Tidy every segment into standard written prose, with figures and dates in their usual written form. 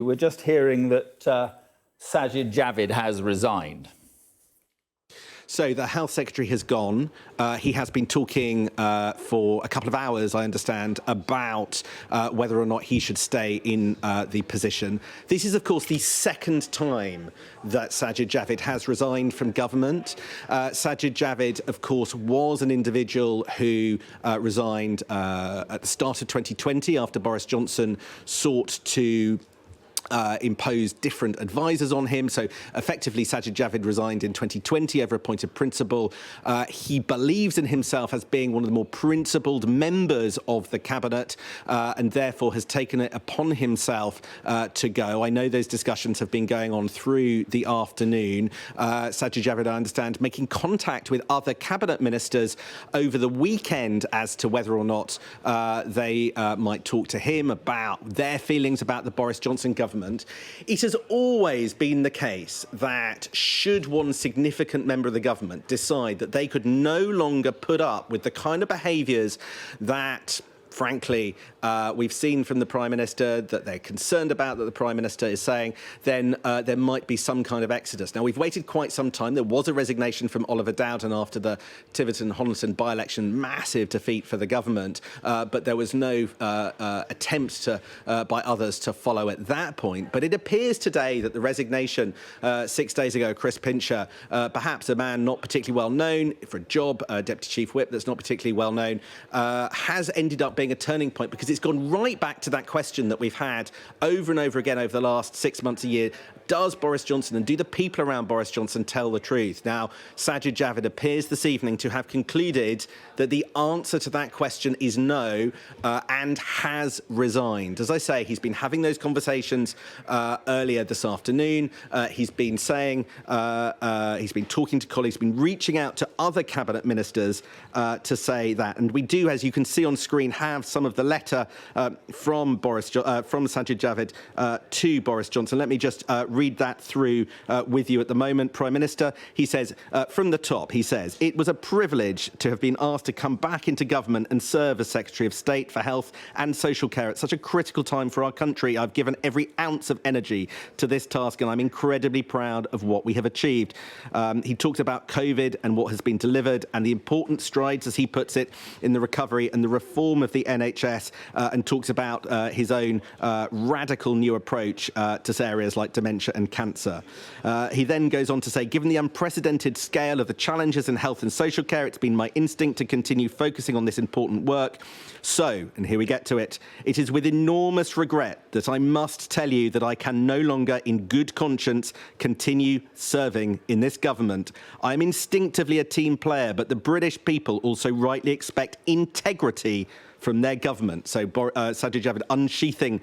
We're just hearing that Sajid Javid has resigned. So the Health Secretary has gone. He has been talking for a couple of hours, I understand, about whether or not he should stay in the position. This is, of course, the second time that Sajid Javid has resigned from government. Sajid Javid, of course, was an individual who resigned at the start of 2020 after Boris Johnson sought to impose different advisors on him. So effectively, Sajid Javid resigned in 2020 over a point of principle. He believes in himself as being one of the more principled members of the cabinet and therefore has taken it upon himself to go. I know those discussions have been going on through the afternoon. Sajid Javid, I understand, making contact with other cabinet ministers over the weekend as to whether or not they might talk to him about their feelings about the Boris Johnson government. It has always been the case that should one significant member of the government decide that they could no longer put up with the kind of behaviours that, frankly, we've seen from the Prime Minister that they're concerned about, that the Prime Minister is saying, then there might be some kind of exodus. Now, we've waited quite some time. There was a resignation from Oliver Dowden after the Tiverton-Honleston by-election, massive defeat for the government, but there was no attempt by others to follow at that point. But it appears today that the resignation 6 days ago, Chris Pincher, perhaps a man not particularly well known for a job, Deputy Chief Whip that's not particularly well known, has ended up being a turning point because it's gone right back to that question that we've had over and over again over the last 6 months, a year. Does Boris Johnson and do the people around Boris Johnson tell the truth? Now, Sajid Javid appears this evening to have concluded that the answer to that question is no and has resigned. As I say, he's been having those conversations earlier this afternoon. He's been saying, he's been talking to colleagues, been reaching out to other cabinet ministers to say that. And we do, as you can see on screen, have some of the letter from Sajid Javid to Boris Johnson. Let me just read that through with you at the moment. Prime Minister, he says, from the top, he says, "It was a privilege to have been asked to come back into government and serve as Secretary of State for Health and Social Care at such a critical time for our country. I've given every ounce of energy to this task and I'm incredibly proud of what we have achieved." He talked about COVID and what has been delivered and the important strides, as he puts it, in the recovery and the reform of the NHS, and talks about his own radical new approach to areas like dementia and cancer. He then goes on to say, "Given the unprecedented scale of the challenges in health and social care, it's been my instinct to continue focusing on this important work. So," and here we get to it, "it is with enormous regret that I must tell you that I can no longer, in good conscience, continue serving in this government. I am instinctively a team player, but the British people also rightly expect integrity from their government." So Sajid Javid unsheathing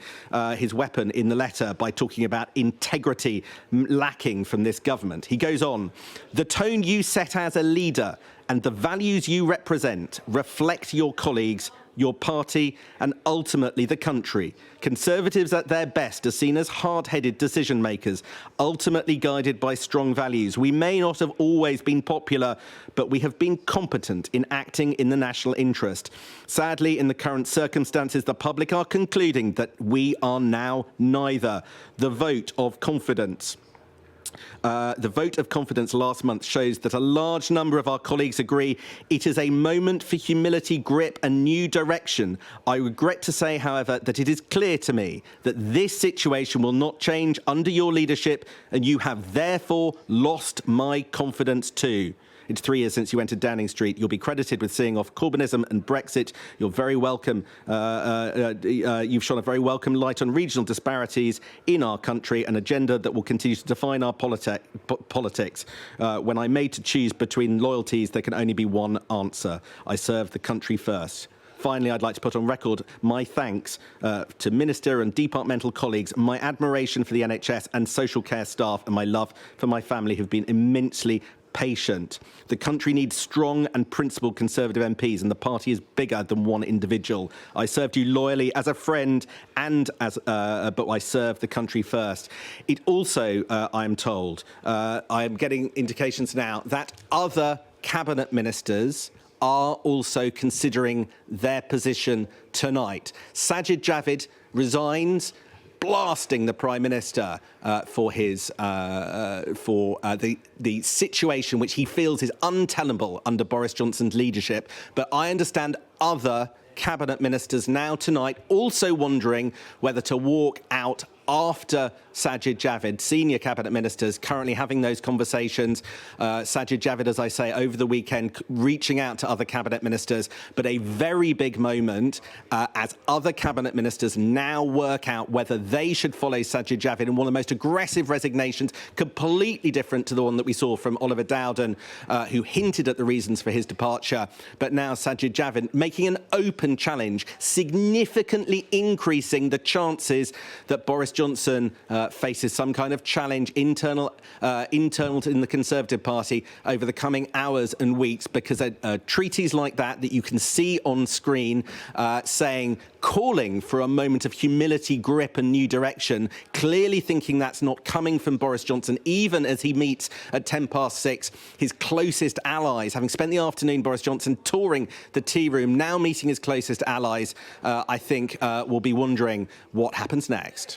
his weapon in the letter by talking about integrity lacking from this government. He goes on, "The tone you set as a leader and the values you represent reflect your colleagues, your party and ultimately the country. Conservatives at their best are seen as hard-headed decision makers, ultimately guided by strong values. We may not have always been popular, but we have been competent in acting in the national interest. Sadly, in the current circumstances, the public are concluding that we are now neither. The vote of confidence last month shows that a large number of our colleagues agree it is a moment for humility, grip and new direction. I regret to say, however, that it is clear to me that this situation will not change under your leadership and you have therefore lost my confidence too. It's 3 years since you entered Downing Street. You'll be credited with seeing off Corbynism and Brexit. You're very welcome. You've shone a very welcome light on regional disparities in our country, an agenda that will continue to define our politics. When I'm made to choose between loyalties, there can only be one answer. I serve the country first." Finally, I'd like to put on record my thanks to Minister and departmental colleagues, my admiration for the NHS and social care staff, and my love for my family who've been immensely patient. The country needs strong and principled Conservative MPs, and the party is bigger than one individual. I served you loyally as a friend, and but I served the country first. It also, I am told, I am getting indications now that other cabinet ministers are also considering their position tonight. Sajid Javid resigns, blasting the Prime Minister for his the situation which he feels is untenable under Boris Johnson's leadership. But I understand other cabinet ministers now tonight also wondering whether to walk out after Sajid Javid. Senior cabinet ministers currently having those conversations. Sajid Javid, as I say, over the weekend, reaching out to other cabinet ministers. But a very big moment as other cabinet ministers now work out whether they should follow Sajid Javid in one of the most aggressive resignations, completely different to the one that we saw from Oliver Dowden, who hinted at the reasons for his departure. But now Sajid Javid making an open challenge, significantly increasing the chances that Boris Johnson faces some kind of challenge internal in the Conservative Party over the coming hours and weeks, because treaties like that you can see on screen calling for a moment of humility, grip and new direction, clearly thinking that's not coming from Boris Johnson, even as he meets at 6:10 his closest allies. Having spent the afternoon, Boris Johnson touring the tea room, now meeting his closest allies, I think will be wondering what happens next.